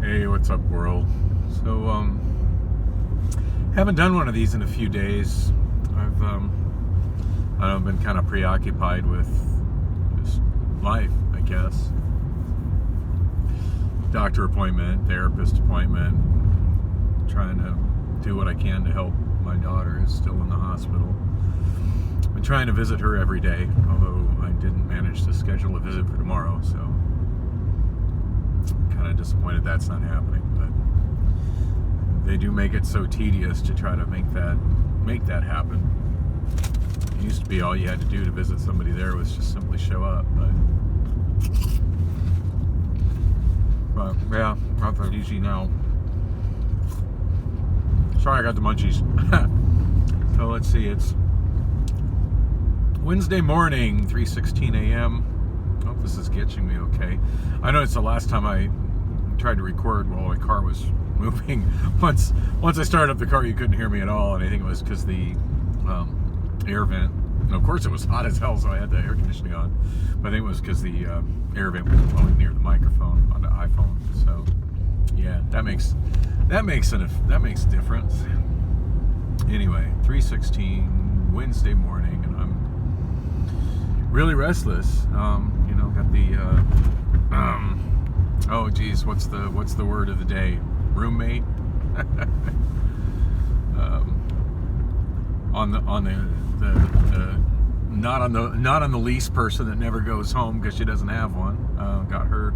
Hey, what's up, world? So, haven't done one of these in a few days. I've been kind of preoccupied with just life, I guess. Doctor appointment, therapist appointment, trying to do what I can to help my daughter who's still in the hospital. I'm trying to visit her every day, although I didn't manage to schedule a visit for tomorrow, so I'm kind of disappointed that's not happening. But they do make it so tedious to try to make that happen. It used to be all you had to do to visit somebody there was just simply show up, but yeah, not that easy now. Sorry, I got the munchies. So let's see, it's Wednesday morning, 3:16 a.m. I hope this is getting me okay. I know it's the last time I tried to record while my car was moving. Once I started up the car, you couldn't hear me at all, and I think it was because the air vent. And of course, it was hot as hell, so I had the air conditioning on. But I think it was because the air vent was blowing near the microphone on the iPhone. So yeah, that makes a difference. Anyway, 3:16 Wednesday morning, and I'm really restless. Got the oh geez, what's the word of the day? Roommate. On the not on the lease person that never goes home because she doesn't have one. Got her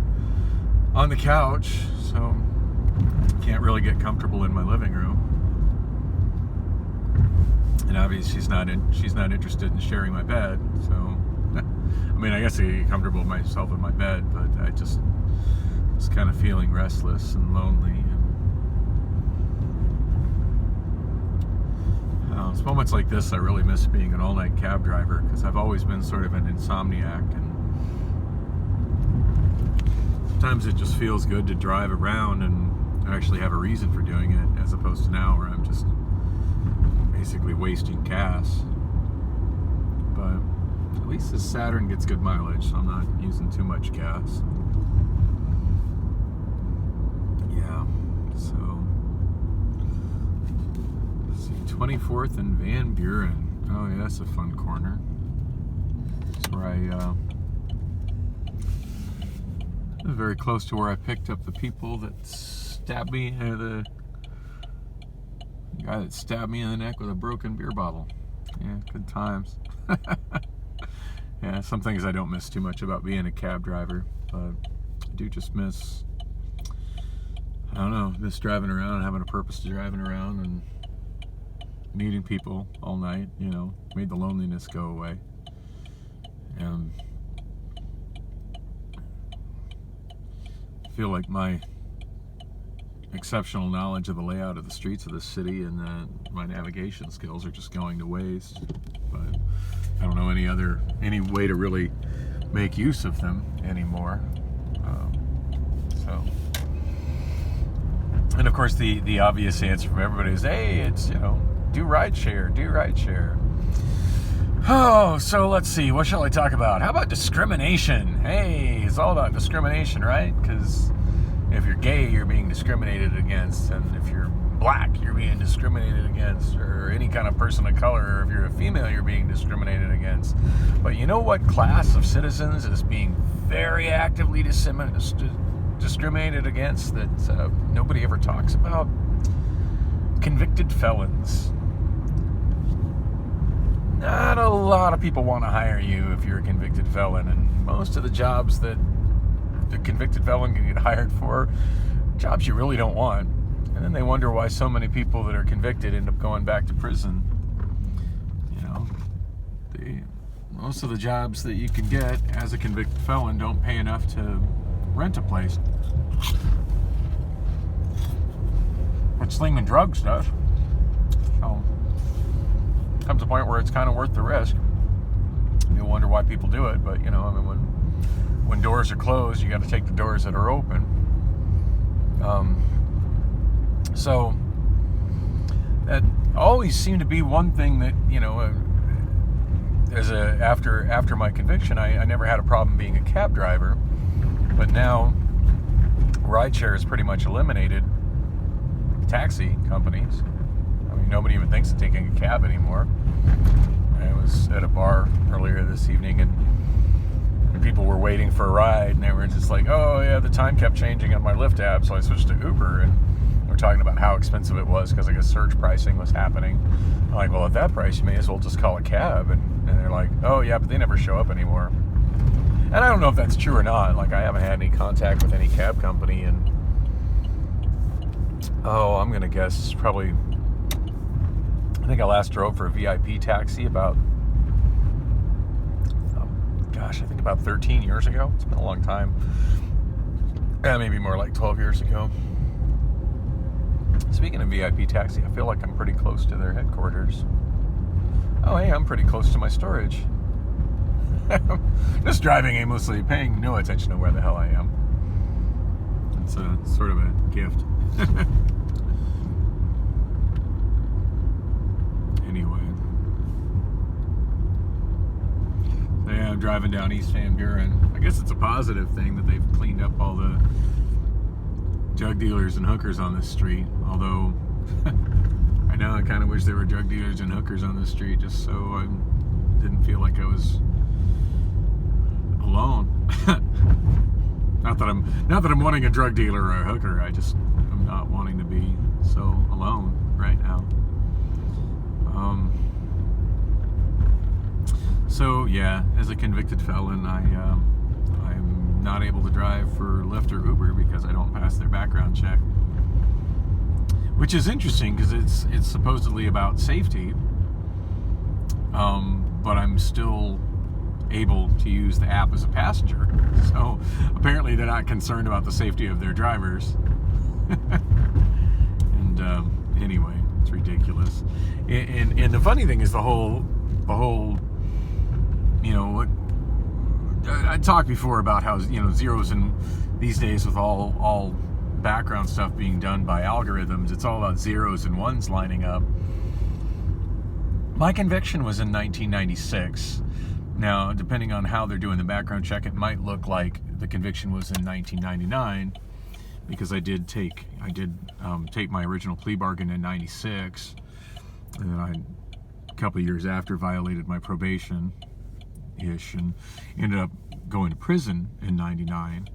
on the couch, so can't really get comfortable in my living room. And obviously she's not interested in sharing my bed. So I mean, I guess I can get comfortable with myself in my bed, but I just was kind of feeling restless and lonely. It's moments like this I really miss being an all-night cab driver, because I've always been sort of an insomniac, and sometimes it just feels good to drive around and actually have a reason for doing it, as opposed to now where I'm just basically wasting gas. But at least this Saturn gets good mileage, so I'm not using too much gas. Yeah, so 24th and Van Buren. Oh yeah, that's a fun corner. That's where I was very close to where I picked up the people that stabbed me, the guy that stabbed me in the neck with a broken beer bottle. Yeah, good times. Yeah, some things I don't miss too much about being a cab driver, but I do just miss driving around, having a purpose to driving around, and meeting people all night, made the loneliness go away. And I feel like my exceptional knowledge of the layout of the streets of this city and my navigation skills are just going to waste. But I don't know any way to really make use of them anymore. And of course the obvious answer from everybody is, hey, it's, do rideshare. Oh, so let's see, what shall I talk about? How about discrimination? Hey, it's all about discrimination, right? Because if you're gay, you're being discriminated against, and if you're black, you're being discriminated against, or any kind of person of color, or if you're a female, you're being discriminated against. But you know what class of citizens is being very actively discriminated against that nobody ever talks about? Convicted felons. Not a lot of people want to hire you if you're a convicted felon, and most of the jobs that the convicted felon can get hired for, jobs you really don't want. And then they wonder why so many people that are convicted end up going back to prison. Most of the jobs that you can get as a convicted felon don't pay enough to rent a place. But slinging drugs does. So comes a point where it's kind of worth the risk. You wonder why people do it, but when doors are closed, you got to take the doors that are open. So that always seemed to be one thing that after my conviction, I never had a problem being a cab driver, but now rideshare has pretty much eliminated taxi companies. I mean, nobody even thinks of taking a cab anymore. I was at a bar earlier this evening, and people were waiting for a ride, and they were just like, oh yeah, the time kept changing on my Lyft app, so I switched to Uber, and we're talking about how expensive it was because I guess surge pricing was happening. I'm like, well, at that price, you may as well just call a cab. And they're like, oh yeah, but they never show up anymore. And I don't know if that's true or not. Like, I haven't had any contact with any cab company, and I'm gonna guess probably, I think I last drove for a VIP taxi about, I think about 13 years ago. It's been a long time. Maybe more like 12 years ago. Speaking of VIP taxi, I feel like I'm pretty close to their headquarters. Oh, hey, I'm pretty close to my storage. Just driving aimlessly, paying no attention to where the hell I am. It's sort of a gift. Anyway. So yeah, I'm driving down East Van Buren. I guess it's a positive thing that they've cleaned up all the drug dealers and hookers on this street. Although, I know I kind of wish there were drug dealers and hookers on this street just so I didn't feel like I was alone. Not that I'm wanting a drug dealer or a hooker. I'm not wanting to be so alone right now. So yeah, as a convicted felon, I'm not able to drive for Lyft or Uber because I don't pass their background check. Which is interesting because it's supposedly about safety, but I'm still able to use the app as a passenger. So apparently they're not concerned about the safety of their drivers. And anyway, it's ridiculous. And the funny thing is the whole, I talked before about how, zeros in these days with all background stuff being done by algorithms, it's all about zeros and ones lining up. My conviction was in 1996. Now, depending on how they're doing the background check, it might look like the conviction was in 1999 because I did take my original plea bargain in 96, and then a couple of years after violated my probation-ish and ended up going to prison in 99.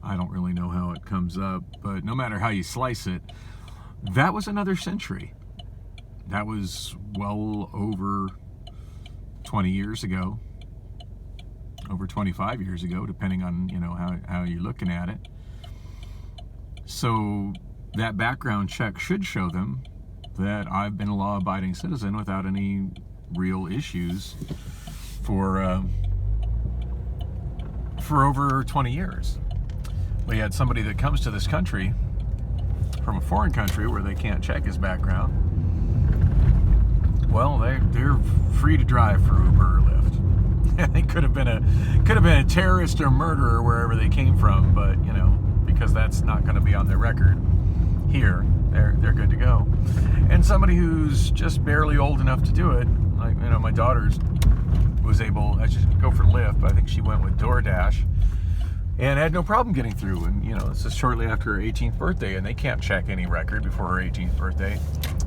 I don't really know how it comes up, but no matter how you slice it, that was another century. That was well over 20 years ago, over 25 years ago, depending on, how you're looking at it. So that background check should show them that I've been a law-abiding citizen without any real issues for over 20 years. We had somebody that comes to this country from a foreign country where they can't check his background. Well, they're free to drive for Uber or Lyft. They could have been a terrorist or murderer wherever they came from, but because that's not going to be on their record here, they're good to go. And somebody who's just barely old enough to do it, like my daughter's was able, I should go for Lyft, but I think she went with DoorDash and had no problem getting through. And this is shortly after her 18th birthday, and they can't check any record before her 18th birthday,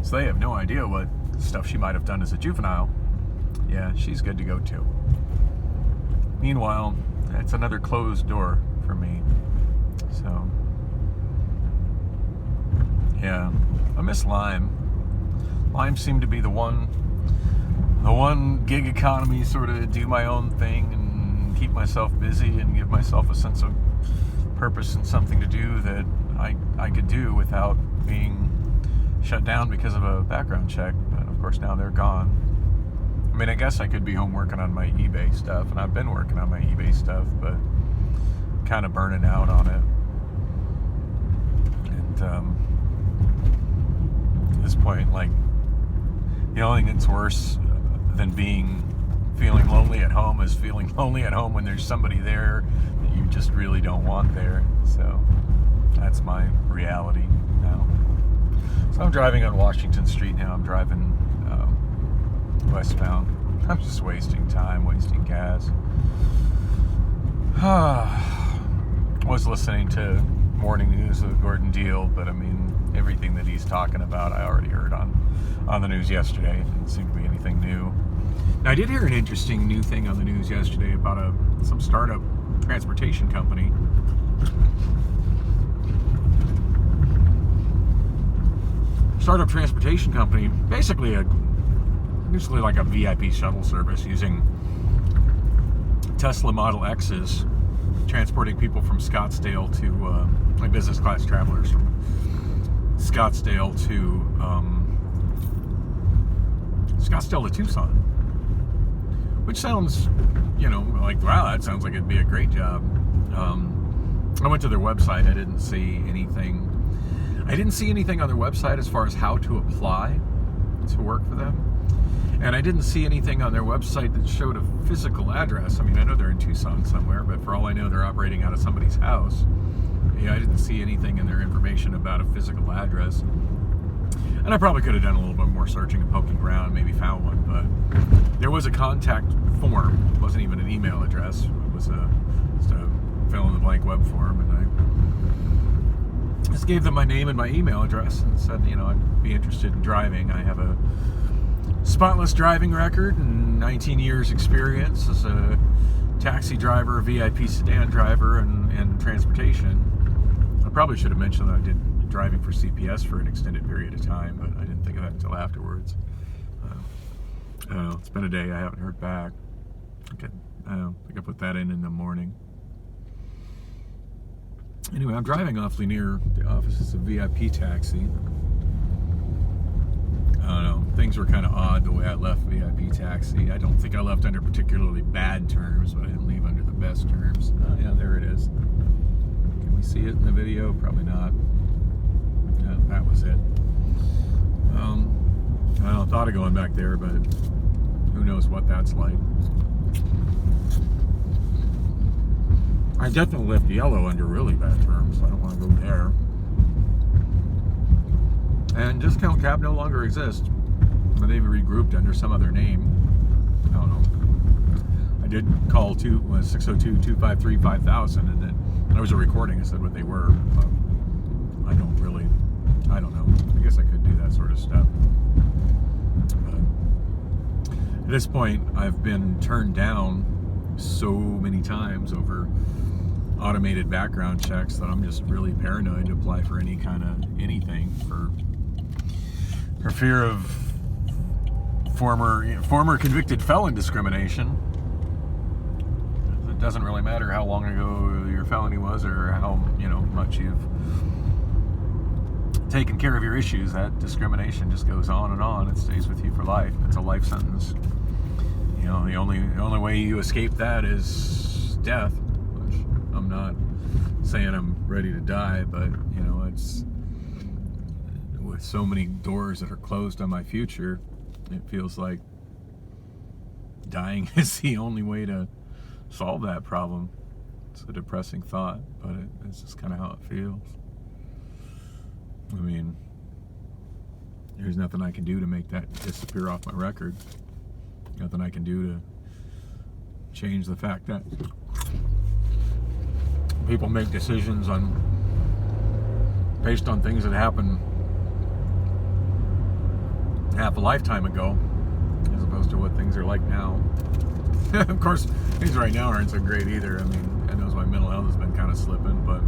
so they have no idea what stuff she might have done as a juvenile. Yeah, she's good to go too. Meanwhile, it's another closed door for me. So yeah, I miss Lime. Lime seemed to be the one gig economy, sort of do my own thing and keep myself busy and give myself a sense of purpose and something to do that I could do without being shut down because of a background check. But of course now they're gone. I mean, I guess I could be home working on my eBay stuff, and I've been working on my eBay stuff, but kind of burning out on it. And at this point, like, the only thing that's worse than feeling lonely at home is feeling lonely at home when there's somebody there that you just really don't want there. So that's my reality now. So I'm driving on Washington Street now. I'm driving westbound. I'm just wasting time, wasting gas. Was listening to morning news with Gordon Deal, but I mean, everything that he's talking about, I already heard on the news yesterday. It didn't seem to be anything new. Now, I did hear an interesting new thing on the news yesterday about some startup transportation company. Basically like a VIP shuttle service using Tesla Model X's, transporting people from Scottsdale to business class travelers from Scottsdale to Tucson, which sounds, like, wow, that sounds like it'd be a great job. I went to their website. I didn't see anything on their website as far as how to apply to work for them. And I didn't see anything on their website that showed a physical address. I mean, I know they're in Tucson somewhere, but for all I know, they're operating out of somebody's house. I didn't see anything in their information about a physical address. And I probably could have done a little bit more searching and poking around, maybe found one, but there was a contact form. It wasn't even an email address. It was just a fill-in-the-blank web form, and I just gave them my name and my email address and said, I'd be interested in driving. I have a spotless driving record and 19 years experience as a taxi driver, VIP sedan driver, and transportation. I probably should have mentioned that I did driving for CPS for an extended period of time, but I didn't think of that until afterwards. I don't know, it's been a day, I haven't heard back. Okay, I think I put that in the morning. Anyway, I'm driving awfully near the offices of VIP Taxi. I don't know, things were kind of odd the way I left VIP Taxi. I don't think I left under particularly bad terms, but I didn't leave under the best terms. Oh yeah, there it is. Can we see it in the video? Probably not. Yeah, that was it. I thought of going back there, but who knows what that's like. I definitely left yellow under really bad terms, so I don't want to go there. And Discount Cab no longer exists. They've regrouped under some other name. I don't know. I did call 602-253-5000, and then there was a recording. I said what they were. But I don't know. I guess I could do that sort of stuff. But at this point, I've been turned down so many times over automated background checks that I'm just really paranoid to apply for any kind of anything for fear of former convicted felon discrimination. It doesn't really matter how long ago your felony was or how much you've taken care of your issues. That discrimination just goes on and on. It stays with you for life. It's a life sentence. The only way you escape that is death. Which I'm not saying I'm ready to die, but it's with so many doors that are closed on my future, it feels like dying is the only way to solve that problem. It's a depressing thought, but it's just kind of how it feels. I mean, there's nothing I can do to make that disappear off my record. Nothing I can do to change the fact that people make decisions based on things that happened half a lifetime ago, as opposed to what things are like now. Of course, things right now aren't so great either. I mean, I know my mental health has been kind of slipping, but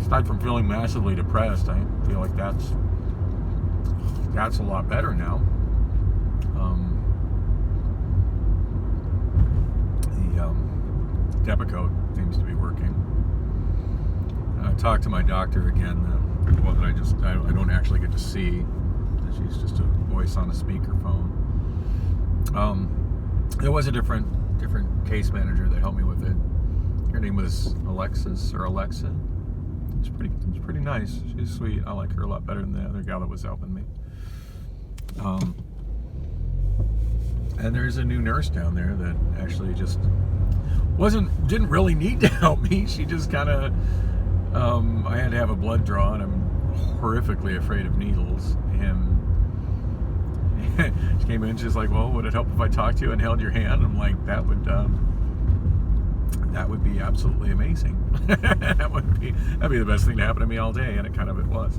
aside from feeling massively depressed, I feel like that's a lot better now. The Depakote seems to be working. I talked to my doctor again, the one that I don't actually get to see. She's just a voice on a speakerphone. There was a different case manager that helped me with it. Her name was Alexa. She's pretty nice. She's sweet. I like her a lot better than the other gal that was helping me. And there's a new nurse down there that actually just didn't really need to help me. She just kind of, I had to have a blood draw, and I'm horrifically afraid of needles. And she came in, she's like, well, would it help if I talked to you and held your hand? I'm like, that that would be absolutely amazing. That'd be the best thing to happen to me all day, and it was.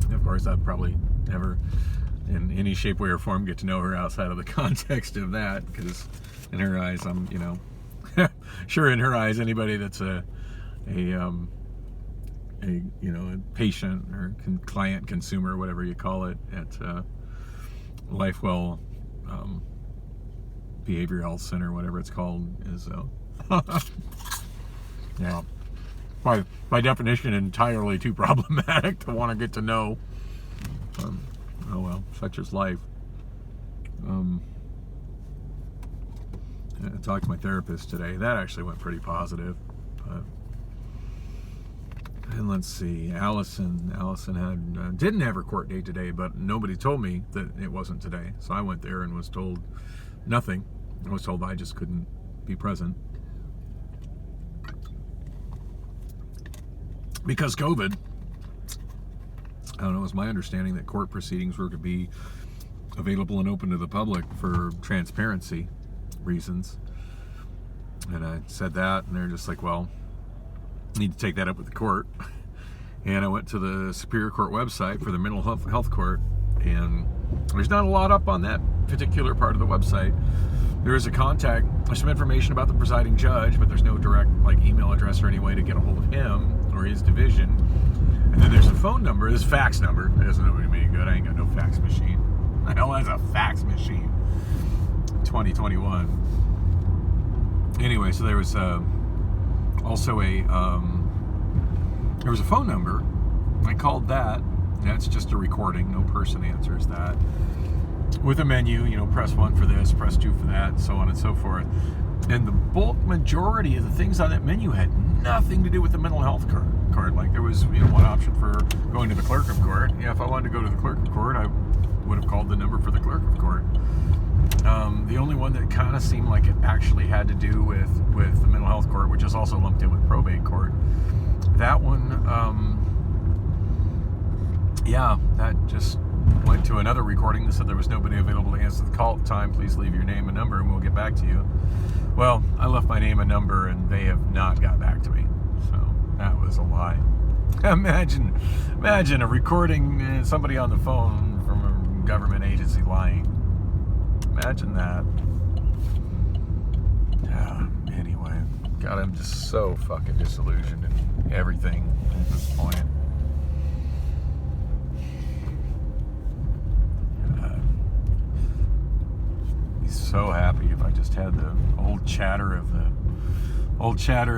Of course, I'd probably never, in any shape, way, or form, get to know her outside of the context of that, because in her eyes, I'm, sure in her eyes, anybody that's a patient or client, consumer, whatever you call it, at LifeWell Behavioral Health Center, whatever it's called, is by definition entirely too problematic to want to get to know. Oh well, such is life. I talked to my therapist today. That actually went pretty positive. And let's see, Allison had didn't have her court date today, but nobody told me that it wasn't today. So I went there and was told nothing. I was told I just couldn't be present because COVID. I don't know, it was my understanding that court proceedings were to be available and open to the public for transparency reasons. And I said that, and they're just like, well, you need to take that up with the court. And I went to the Superior Court website for the mental health court, and there's not a lot up on that particular part of the website. There is there's some information about the presiding judge, but there's no direct email address or any way to get a hold of him or his division. And then there's a phone number, this fax number. That doesn't know any good. I ain't got no fax machine. The hell has a fax machine? 2021. Anyway, so there was also there was a phone number. I called that. That's just a recording. No person answers that. With a menu, press 1 for this, press 2 for that, so on and so forth. And the bulk majority of the things on that menu had nothing to do with the mental health card. There was one option for going to the clerk of court. Yeah, if I wanted to go to the clerk of court, I would have called the number for the clerk of court. The only one that kind of seemed like it actually had to do with the mental health court, which is also lumped in with probate court. That one, that just went to another recording that said there was nobody available to answer the call at the time. Please leave your name and number and we'll get back to you. Well, I left my name and number and they have not got back to me. So that was a lie. Imagine a recording, somebody on the phone from a government agency lying. Imagine that. Anyway, God, I'm just so fucking disillusioned in everything at this point. Be so happy if I just had the old chatter of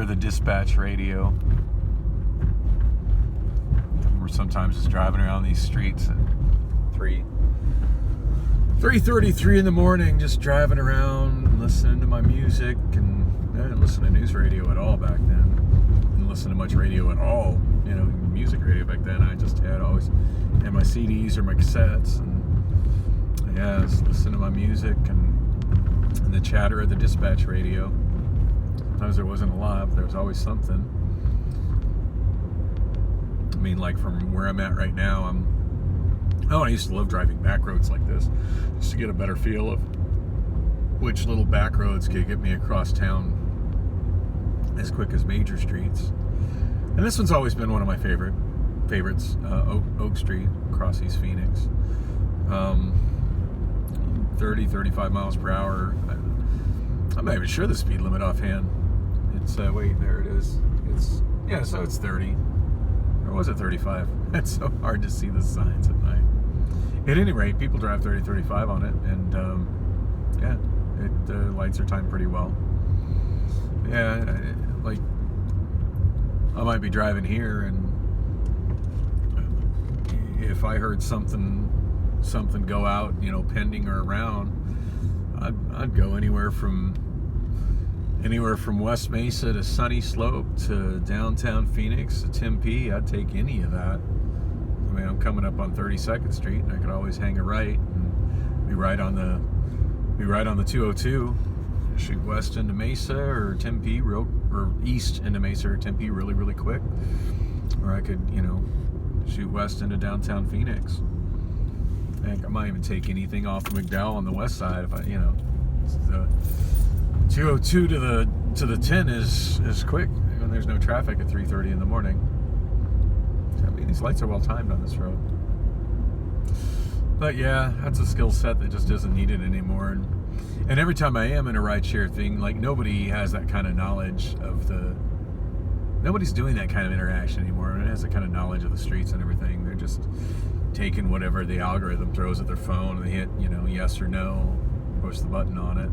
the dispatch radio. We're sometimes just driving around these streets at 3:33 in the morning, just driving around, listening to my music, and I didn't listen to news radio at all back then. Didn't listen to much radio at all, music radio back then. I just always had my CDs or my cassettes, and just listen to my music and the chatter of the dispatch radio. Sometimes there wasn't a lot, but there was always something. I mean, from where I'm at right now, I used to love driving back roads like this, just to get a better feel of which little back roads could get me across town as quick as major streets. And this one's always been one of my favorites, Oak Street, across East Phoenix. 35 miles per hour. I'm not even sure the speed limit offhand. It's, wait, there it is. So it's 30. Or was it 35? It's so hard to see the signs at night. At any rate, people drive 30, 35 on it, and the lights are timed pretty well. Yeah, I might be driving here, and if I heard something go out, pending or around, I'd go anywhere from West Mesa to Sunny Slope to downtown Phoenix to Tempe. I'd take any of that. I mean, I'm coming up on 32nd Street, and I could always hang a right and be right on the 202, shoot west into Mesa or Tempe, or east into Mesa or Tempe really, really quick. Or I could, shoot west into downtown Phoenix. I might even take anything off of McDowell on the west side if I, 202 to the 10 is quick when there's no traffic at 3:30 in the morning. I mean, these lights are well timed on this road. But yeah, that's a skill set that just isn't needed anymore. And every time I am in a rideshare thing, like, nobody has that kind of knowledge of nobody's doing that kind of interaction anymore. And it has that kind of knowledge of the streets and everything. They're just taking whatever the algorithm throws at their phone, and they hit, yes or no, push the button on it,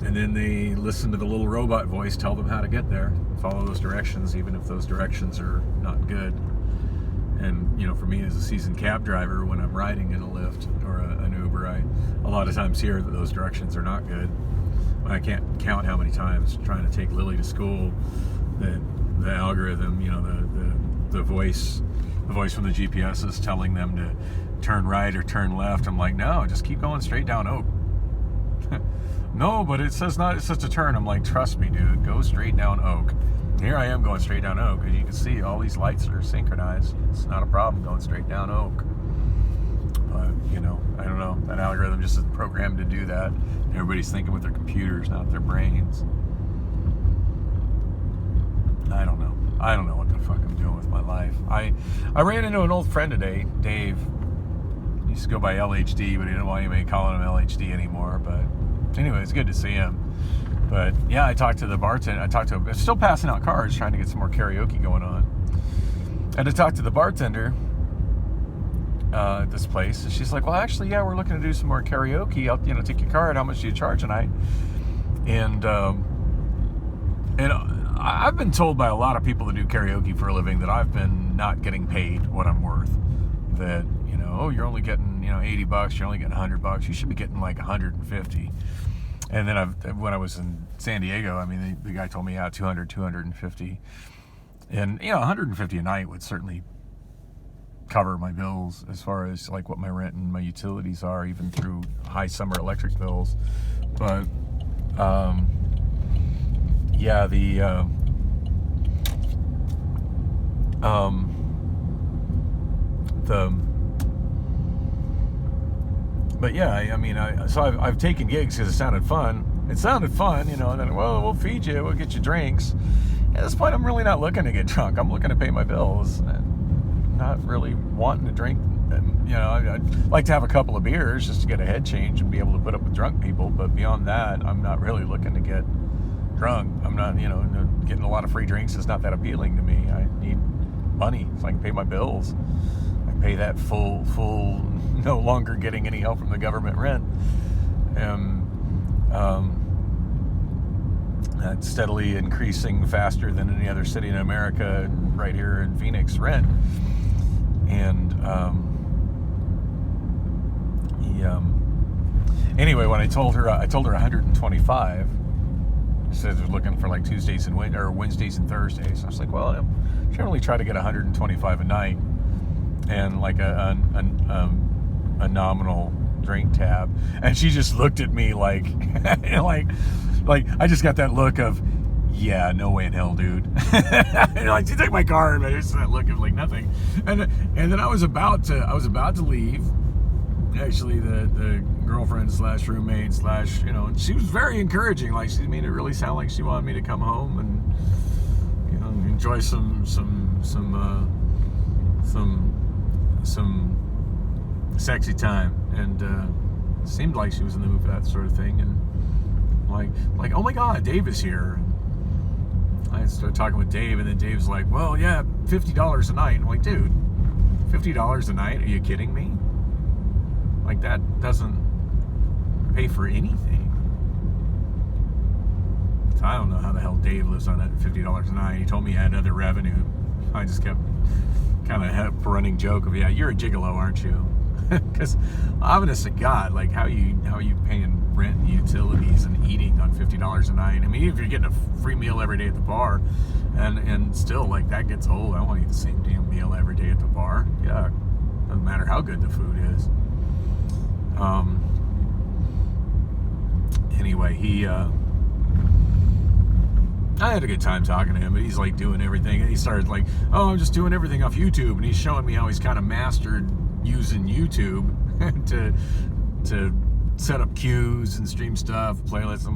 and then they listen to the little robot voice tell them how to get there, follow those directions, even if those directions are not good. And for me as a seasoned cab driver, when I'm riding in a Lyft or an Uber, I a lot of times hear that those directions are not good. I can't count how many times trying to take Lily to school that the algorithm, the voice from the GPS is telling them to turn right or turn left. I'm like, no, just keep going straight down Oak. No, but it says to turn. I'm like, trust me, dude, go straight down Oak. Here I am going straight down Oak, and you can see all these lights are synchronized. It's not a problem going straight down Oak. But, I don't know. That algorithm just isn't programmed to do that. Everybody's thinking with their computers, not their brains. I don't know. I don't know what the fuck I'm doing with my life. I ran into an old friend today, Dave. He used to go by LHD, but he didn't want anybody calling him LHD anymore. But anyway, it's good to see him. But yeah, I talked to the bartender. I'm still passing out cards, trying to get some more karaoke going on. And I talked to the bartender at this place, and she's like, "Well, actually, yeah, we're looking to do some more karaoke. I'll, take your card. How much do you charge tonight?" And I've been told by a lot of people that do karaoke for a living that I've been not getting paid what I'm worth. That you're only getting $80. You're only getting $100. You should be getting like $150. And then when I was in San Diego, I mean, the guy told me, yeah, $200, $250. And, $150 a night would certainly cover my bills as far as like what my rent and my utilities are, even through high summer electric bills. But, yeah, but yeah, I mean, I've taken gigs because it sounded fun. And then, well, we'll feed you, we'll get you drinks. At this point, I'm really not looking to get drunk. I'm looking to pay my bills, and not really wanting to drink. I'd like to have a couple of beers just to get a head change and be able to put up with drunk people. But beyond that, I'm not really looking to get drunk. I'm not, getting a lot of free drinks is not that appealing to me. I need money so I can pay my bills. I pay that full, no longer getting any help from the government rent. That's steadily increasing faster than any other city in America right here in Phoenix rent. And anyway, when I told her 125. She said they're looking for like Tuesdays and Wednesdays and Thursdays. I was like, well, I generally try to get 125 a night and like a nominal drink tab. And she just looked at me like like I just got that look of, yeah, no way in hell, dude. And like, she took my card, but it's that look of like nothing. And then I was about to leave. Actually, the girlfriend / roommate / and she was very encouraging. Like, she made it really sound like she wanted me to come home and enjoy some sexy time. And it seemed like she was in the mood for that sort of thing. And like, oh my God, Dave is here. And I started talking with Dave, and then Dave's like, well, yeah, $50 a night. I'm like, dude, $50 a night? Are you kidding me? Like, that doesn't pay for anything. So I don't know how the hell Dave lives on that $50 a night. He told me he had other revenue. I just kept kind of had a running joke of, yeah, you're a gigolo, aren't you? Because honest to God, like, how are you paying rent and utilities and eating on $50 a night? I mean, even if you're getting a free meal every day at the bar, and still, like, that gets old. I don't want to eat the same damn meal every day at the bar. Yeah, doesn't matter how good the food is. Anyway, I had a good time talking to him, but he's like doing everything. And he started like, oh, I'm just doing everything off YouTube. And he's showing me how he's kind of mastered using YouTube to set up queues and stream stuff, playlists.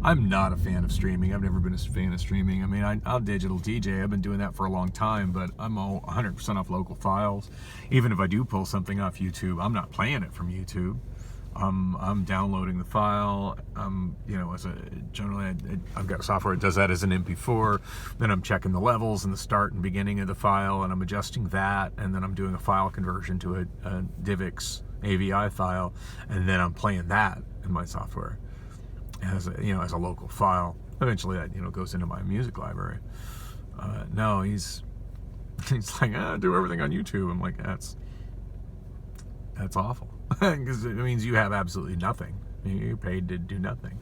I'm not a fan of streaming. I've never been a fan of streaming. I mean, I'm digital DJ. I've been doing that for a long time, but I'm all 100% off local files. Even if I do pull something off YouTube, I'm not playing it from YouTube. I'm downloading the file. Generally I've got software that does that as an MP4. Then I'm checking the levels and the start and beginning of the file, and I'm adjusting that, and then I'm doing a file conversion to a DivX AVI file, and then I'm playing that in my software as a local file. Eventually that goes into my music library. No, he's like, do everything on YouTube. I'm like, that's awful, because it means you have absolutely nothing. You're paid to do nothing.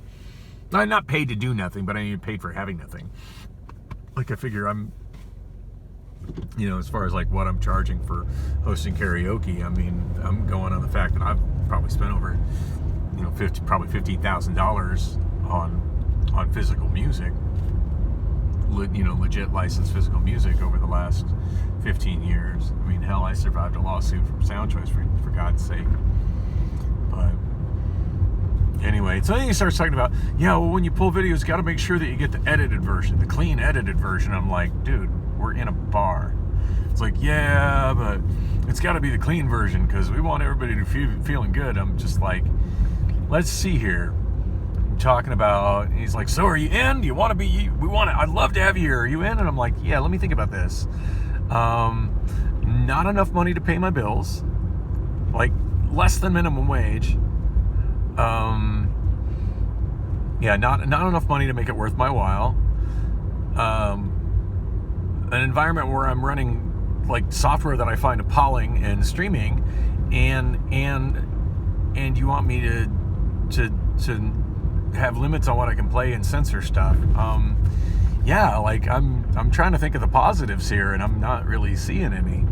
I'm not paid to do nothing, but I mean paid for having nothing. Like, I figure I'm, as far as like what I'm charging for hosting karaoke, I mean, I'm going on the fact that I've probably spent over, probably $15,000 on physical music, legit licensed physical music over the last 15 years. I mean, hell, I survived a lawsuit from Sound Choice for God's sake. But anyway, so then he starts talking about, when you pull videos, you got to make sure that you get the edited version, the clean edited version. I'm like, dude, we're in a bar. It's like, yeah, but it's got to be the clean version because we want everybody to feeling good. I'm just like, let's see here. I'm talking about, he's like, so are you in? Do you want to be? I'd love to have you here. Are you in? And I'm like, yeah, let me think about this. Not enough money to pay my bills, like less than minimum wage. Not enough money to make it worth my while. An environment where I'm running like software that I find appalling and streaming, and you want me to have limits on what I can play and censor stuff. Like I'm trying to think of the positives here, and I'm not really seeing any.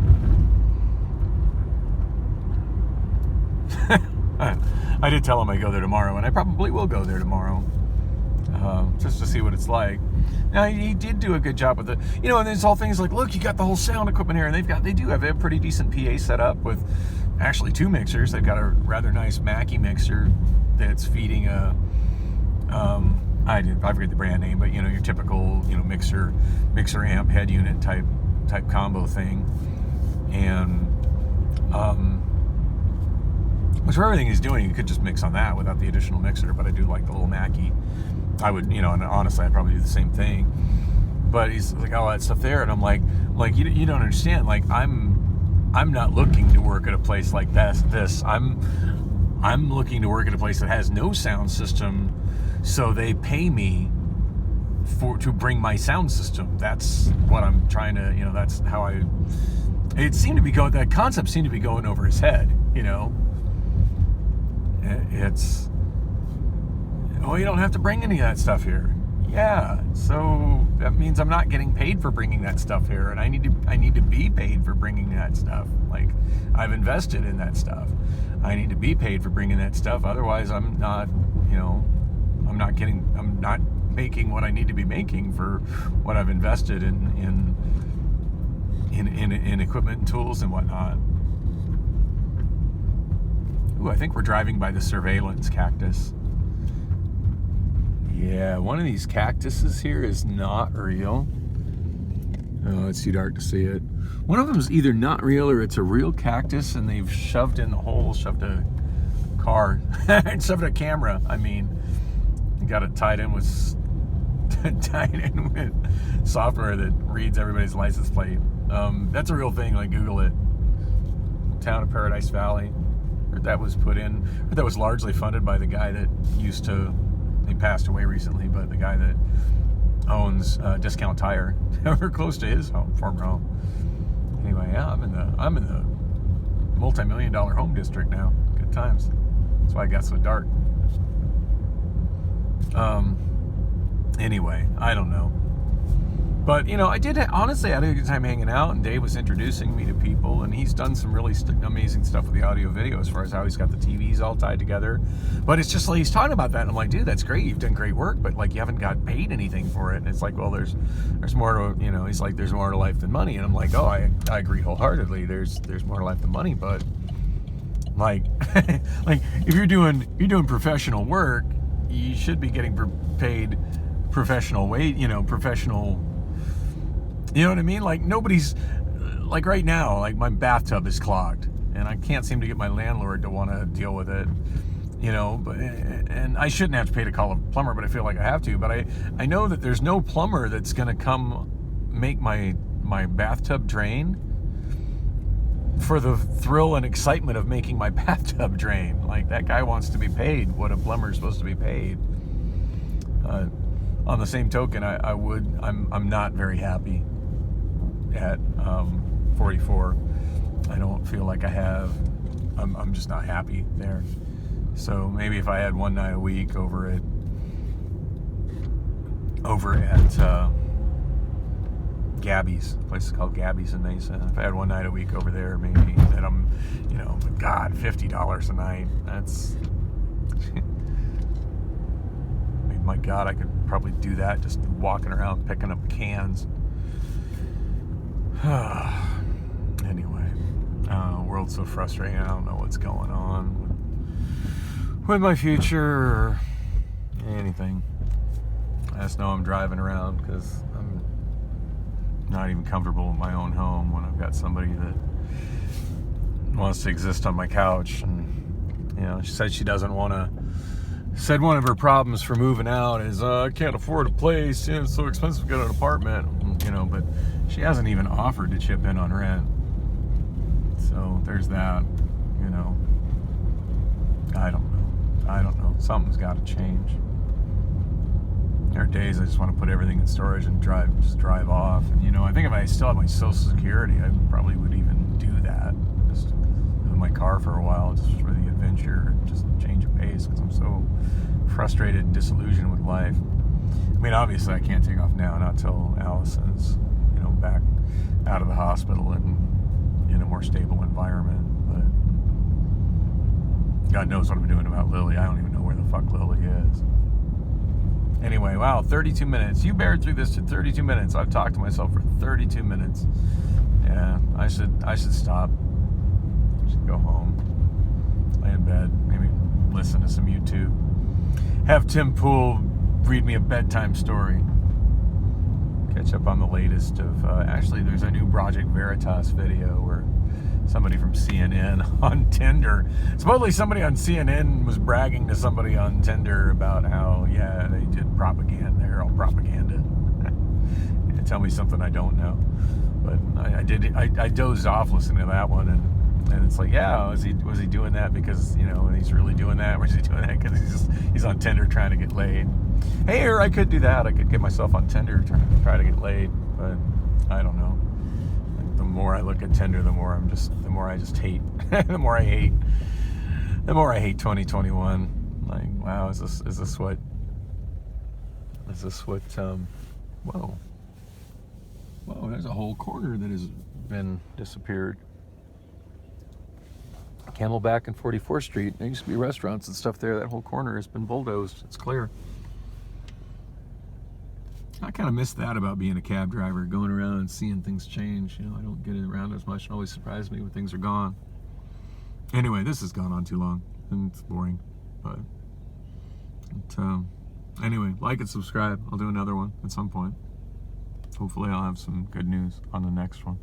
I did tell him I go there tomorrow, and I probably will go there tomorrow, just to see what it's like. Now, he did do a good job with it, and there's all things like, look, you got the whole sound equipment here, and they do have a pretty decent PA set up with actually 2 mixers. They've got a rather nice Mackie mixer that's feeding a I forget the brand name, but your typical mixer amp head unit type combo thing, and which for everything he's doing, you could just mix on that without the additional mixer. But I do like the little Mackie. I would, and honestly, I'd probably do the same thing. But he's like, all that stuff there, and I'm like you don't understand. Like, I'm not looking to work at a place like this. I'm looking to work at a place that has no sound system, so they pay me to bring my sound system. That's what I'm trying to, that's how that concept seemed to be going over his head, It's, you don't have to bring any of that stuff here. Yeah, so that means I'm not getting paid for bringing that stuff here, and I need to be paid for bringing that stuff. Like, I've invested in that stuff. I need to be paid for bringing that stuff. Otherwise, I'm not making what I need to be making for what I've invested in equipment and tools and whatnot. Ooh, I think we're driving by the surveillance cactus. Yeah, one of these cactuses here is not real. Oh, it's too dark to see it. One of them is either not real or it's a real cactus, and they've shoved a car, shoved a camera. I mean, you got it tied in with software that reads everybody's license plate. That's a real thing. Like, Google it. Town of Paradise Valley. That was put in. That was largely funded by the guy that used to. He passed away recently, but the guy that owns Discount Tire, we're close to his former home. Anyway, yeah, I'm in the multi-million-dollar home district now. Good times. That's why it got so dark. Anyway, I don't know. But, I did, honestly, I had a good time hanging out, and Dave was introducing me to people, and he's done some really amazing stuff with the audio video as far as how he's got the TVs all tied together. But it's just like, he's talking about that, and I'm like, dude, that's great, you've done great work, but, like, you haven't got paid anything for it. And it's like, well, there's more to, he's like, there's more to life than money. And I'm like, oh, I agree wholeheartedly, there's more to life than money, but Like, like if you're doing professional work, you should be getting paid professional wage, professional, you know what I mean? Like nobody's, like right now, like my bathtub is clogged and I can't seem to get my landlord to want to deal with it, but, and I shouldn't have to pay to call a plumber, but I feel like I have to, but I know that there's no plumber that's going to come make my bathtub drain for the thrill and excitement of making my bathtub drain. Like that guy wants to be paid what a plumber's supposed to be paid. On the same token, I'm not very happy at 44. I don't feel like I'm just not happy there. So maybe if I had one night a week over at Gabby's, a place called Gabby's in Mesa. If I had one night a week over there, maybe that I'm, but God, $50 a night. That's, I mean, my God, I could probably do that just walking around picking up cans. Anyway, world's so frustrating. I don't know what's going on with my future or anything. I just know I'm driving around because I'm not even comfortable in my own home when I've got somebody that wants to exist on my couch. And she said she doesn't want to. Said one of her problems for moving out is I can't afford a place. It's so expensive to get an apartment. But she hasn't even offered to chip in on rent. So there's that. I don't know. Something's got to change. There are days I just want to put everything in storage and drive off. And I think if I still had my Social Security, I probably would even do that. Just in my car for a while, just for the adventure, just change of pace, because I'm so frustrated and disillusioned with life. I mean, obviously I can't take off now, not till Allison's, back out of the hospital and in a more stable environment. But God knows what I'm doing about Lily. I don't even know where the fuck Lily is. Anyway, wow, 32 minutes. You bared through this to 32 minutes. I've talked to myself for 32 minutes. Yeah, I should stop. I should go home, lay in bed, maybe listen to some YouTube. Have Tim Pool read me a bedtime story. Catch up on the latest of, actually there's a new Project Veritas video where somebody from CNN on Tinder, supposedly somebody on CNN was bragging to somebody on Tinder about how, yeah, they did propaganda, they're all propaganda. Tell me something I don't know. But I dozed off listening to that one, and it's like, yeah, was he doing that because, he's really doing that, or is he doing that because he's on Tinder trying to get laid? Hey, or I could do that. I could get myself on Tinder try to get laid, but I don't know. Like, the more I look at Tinder, the more I just hate. the more I hate 2021. Like, wow, is this what whoa, there's a whole corner that has been disappeared. Camelback and 44th Street. There used to be restaurants and stuff there. That whole corner has been bulldozed. It's clear. I kind of miss that about being a cab driver, going around and seeing things change. I don't get around as much. It always surprises me when things are gone. Anyway, this has gone on too long, and it's boring. But anyway, like and subscribe. I'll do another one at some point. Hopefully I'll have some good news on the next one.